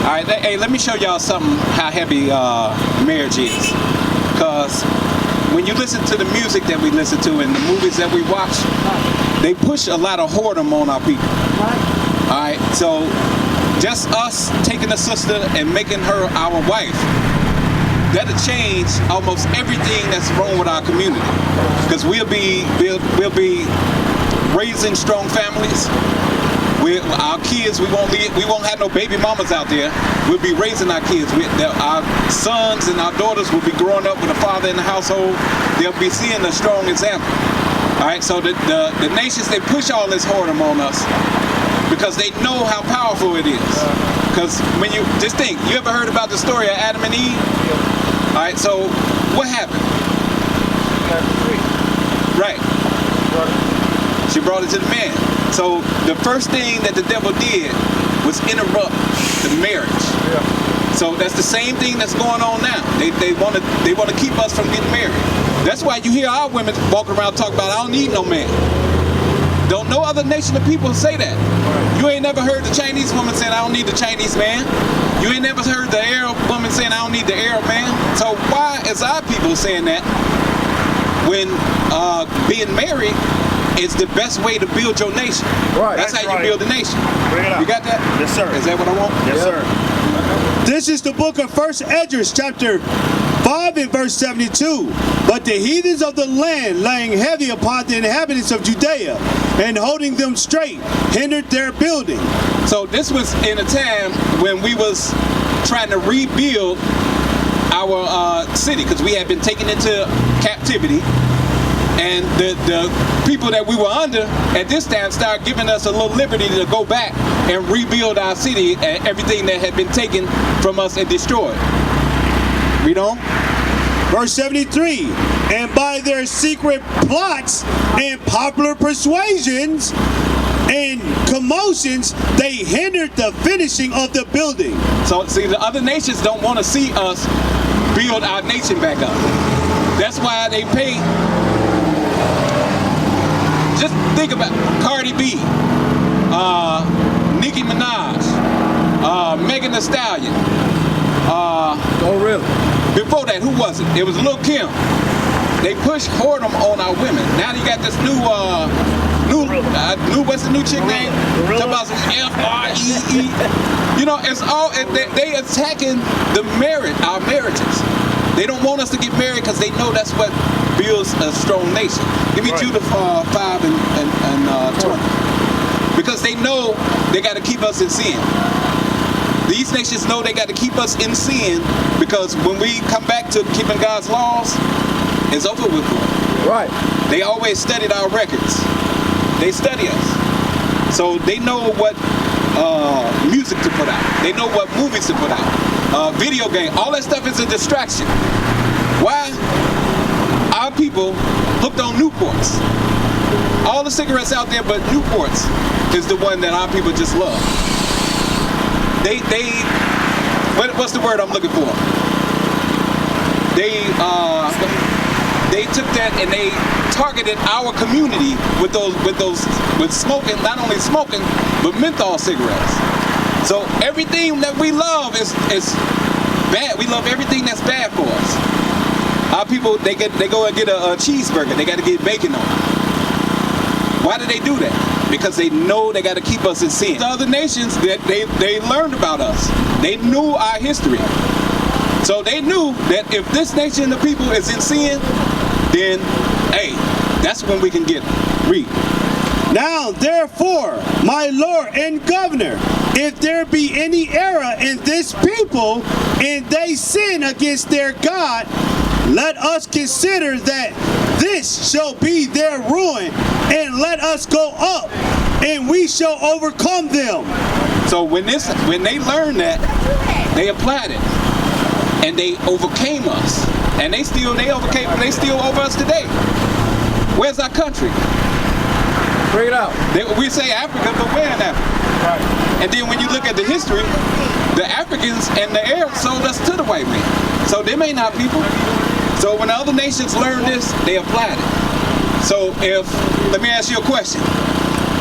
All right, hey, let me show y'all something how heavy marriage is. Because when you listen to the music that we listen to and the movies that we watch, they push a lot of whoredom on our people. All right, so just us taking a sister and making her our wife, that'll change almost everything that's wrong with our community. Because we'll be raising strong families. Our kids, we won't have no baby mamas out there. We'll be raising our kids. Our sons and our daughters will be growing up with a father in the household. They'll be seeing a strong example. All right, so the nations, they push all this whoredom on us because they know how powerful it is. Because when you just think, you ever heard about the story of Adam and Eve? All right, so what happened? Right. She brought it to the man. So the first thing that the devil did was interrupt the marriage. So that's the same thing that's going on now. They want to keep us from getting married. That's why you hear our women walking around talking about, I don't need no man. Don't no other nation of people say that. You ain't never heard the Chinese woman saying, I don't need the Chinese man. You ain't never heard the Arab woman saying, I don't need the Arab man. So why is our people saying that when being married is the best way to build your nation? Right. That's how you build a nation. Bring it up. You got that? Yes, sir. Is that what I want? Yes, sir. This is the book of 1 Esdras, chapter 5 and verse 72. But the heathens of the land, laying heavy upon the inhabitants of Judea and holding them straight, hindered their building. So this was in a time when we was trying to rebuild our city, because we had been taken into captivity. And the people that we were under at this time started giving us a little liberty to go back and rebuild our city and everything that had been taken from us and destroyed. Read on. Verse 73, and by their secret plots and popular persuasions and commotions, they hindered the finishing of the building. So see, the other nations don't want to see us build our nation back up. That's why they pay. Just think about Cardi B, Nicki Minaj, Megan Thee Stallion. Oh, really? Before that, who was it? It was Lil' Kim. They push whoredom on our women. Now you got this new what's the new chick name? Talk about some F-R-E-E. You know, it's all they attacking our marriages. They don't want us to get married because they know that's what builds a strong nation. Give me Judah 5 and 20. Because they know they got to keep us in sin. These nations know they got to keep us in sin, because when we come back to keeping God's laws, it's over with them. Right. They always studied our records. They study us. So they know what music to put out. They know what movies to put out. Video game. All that stuff is a distraction. Why? Our people hooked on Newports. All the cigarettes out there but Newports is the one that our people just love. What's the word I'm looking for? They took that and they targeted our community with smoking, not only smoking, but menthol cigarettes. So everything that we love is bad. We love everything that's bad for us. Our people, they go and get a cheeseburger. They got to get bacon on it. Why do they do that? Because they know they got to keep us in sin. The other nations, they learned about us. They knew our history. So they knew that if this nation of people is in sin, then, hey, that's when we can get them. Read. Now, therefore, my Lord and Governor, if there be any error in this people, and they sin against their God, let us consider that this shall be their ruin, and let us go up, and we we shall overcome them. So when they learned that, they applied it, and they overcame us, and they still over us today. Where's our country? Bring it out. We say Africa, but we're in Africa. Right. And then when you look at the history, the Africans and the Arabs sold us to the white man. So they ain't our people. So when other nations learned this, they applied it. So let me ask you a question.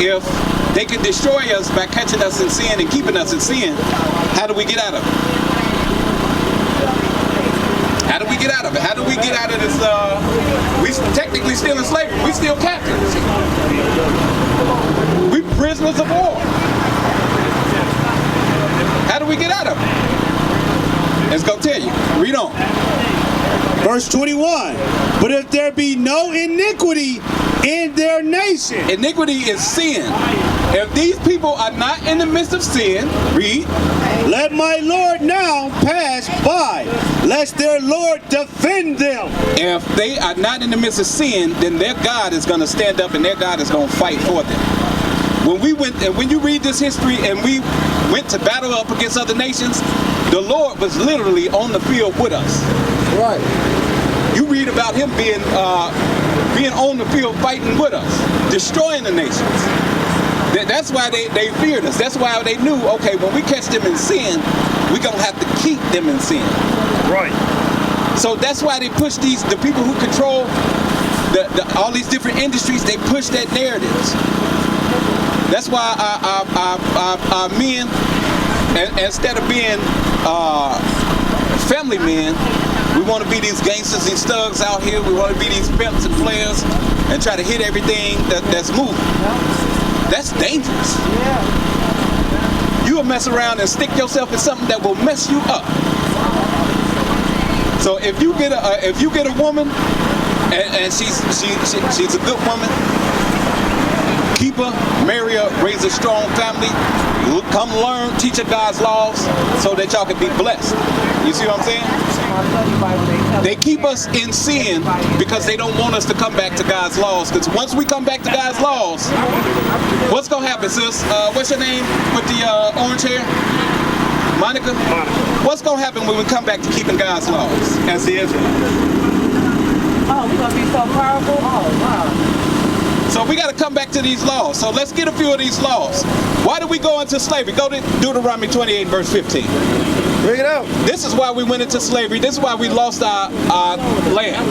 If they can destroy us by catching us in sin and keeping us in sin, how do we get out of it? How do we get out of it? How do we get out of this? We technically still in slavery. We still captives. We prisoners of war. How do we get out of it? Let's go tell you. Read on. Verse 21. But if there be no iniquity in their nation. Iniquity is sin. If these people are not in the midst of sin, read. Let my Lord now pass by, lest their Lord defend them. If they are not in the midst of sin, then their God is going to stand up and their God is going to fight for them. When you read this history and we went to battle up against other nations, the Lord was literally on the field with us. Right. You read about him being on the field fighting with us, destroying the nations. That's why they feared us. That's why they knew, okay, when we catch them in sin, we're going to have to keep them in sin. Right. So that's why they push the people who control all these different industries, they push that narratives. That's why our men, instead of being family men, we want to be these gangsters, these thugs out here. We want to be these pimps and players and try to hit everything that's moving. That's dangerous. You'll mess around and stick yourself in something that will mess you up. So if you get a woman and she's a good woman, keep her, marry her, raise a strong family, come learn, teach her God's laws so that y'all can be blessed. You see what I'm saying? They keep us in sin because they don't want us to come back to God's laws. Because once we come back to God's laws, what's going to happen, sis? What's your name with the orange hair? Monica? What's going to happen when we come back to keeping God's laws as the Israelites? Oh, we're going to be so powerful? Oh, wow. So we got to come back to these laws. So let's get a few of these laws. Why did we go into slavery? Go to Deuteronomy 28, verse 15. Bring it out. This is why we went into slavery. This is why we lost our land.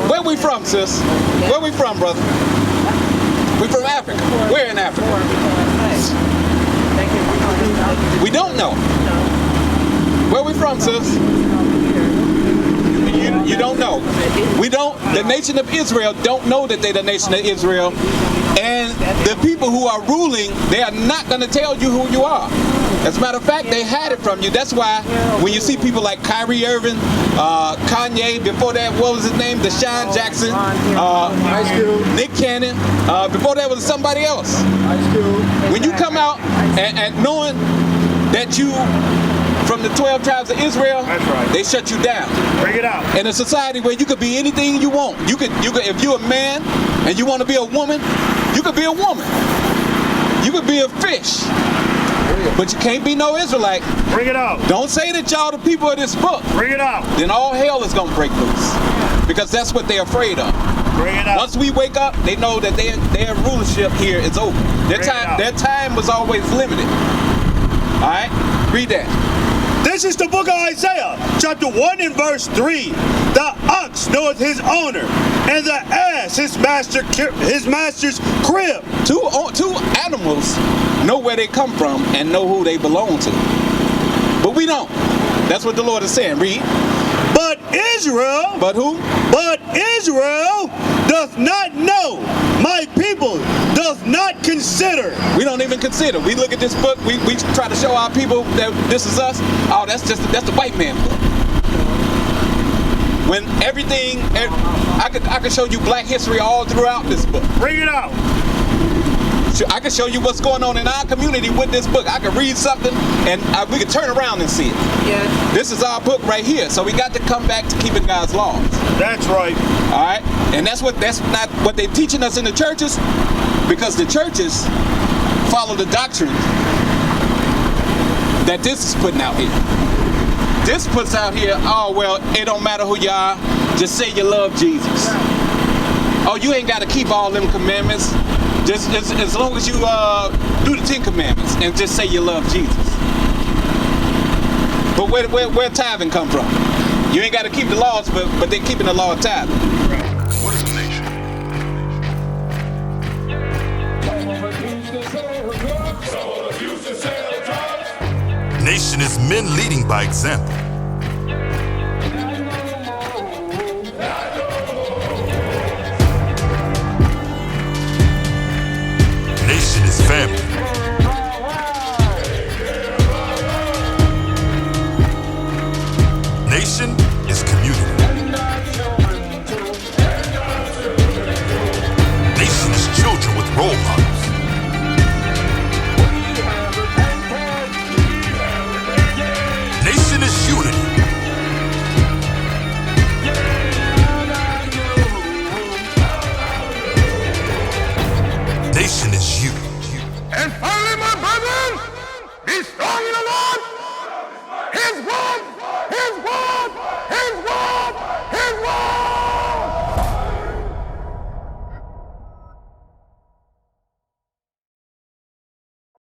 Where we from, sis? Where we from, brother? We from Africa. We're in Africa. We don't know. Where we from, sis? You don't know. We don't. The nation of Israel don't know that they're the nation of Israel. And the people who are ruling, they are not going to tell you who you are. As a matter of fact, they hide it from you. That's why when you see people like Kyrie Irving, Kanye, before that, what was his name? Deshaun Jackson, Nick Cannon, before that was somebody else. When you come out and knowing that you from the 12 tribes of Israel, That's right. They shut you down. Bring it out. In a society where you could be anything you want. You could if you're a man and you want to be a woman, you could be a woman. You could be a fish. But you can't be no Israelite. Bring it out. Don't say that y'all the people of this book. Bring it out. Then all hell is gonna break loose. Because that's what they're afraid of. Bring it out. Once we wake up, they know that their rulership here is over. Their time was always limited. Alright? Read that. This is the book of Isaiah, chapter 1 and verse 3. The ox knoweth his owner, and the ass his master's crib. Two animals know where they come from and know who they belong to. But we don't. That's what the Lord is saying. Read. But Israel. But who? But Israel doth not know. My people doth not consider. We don't even consider. We look at this book. We try to show our people that this is us. Oh, that's the white man book. When everything, I could show you black history all throughout this book. Bring it out. I can show you what's going on in our community with this book. I can read something and we can turn around and see it. Yes. This is our book right here. So we got to come back to keeping God's laws. That's right. All right? And that's not what they're teaching us in the churches. Because the churches follow the doctrine that this is putting out here. This puts out here, oh, well, it don't matter who you are, just say you love Jesus. Oh, you ain't got to keep all them commandments. Just as long as you do the 10 commandments and just say you love Jesus. But where tithing come from? You ain't got to keep the laws, but they keeping the law of tithing. What is a nation? Nation is men leading by example. Nation is family. Nation is community. Nation is children with role models. Nation is unity. Nation is you. And finally, my brethren, be strong in the Lord. His word, His word, His word.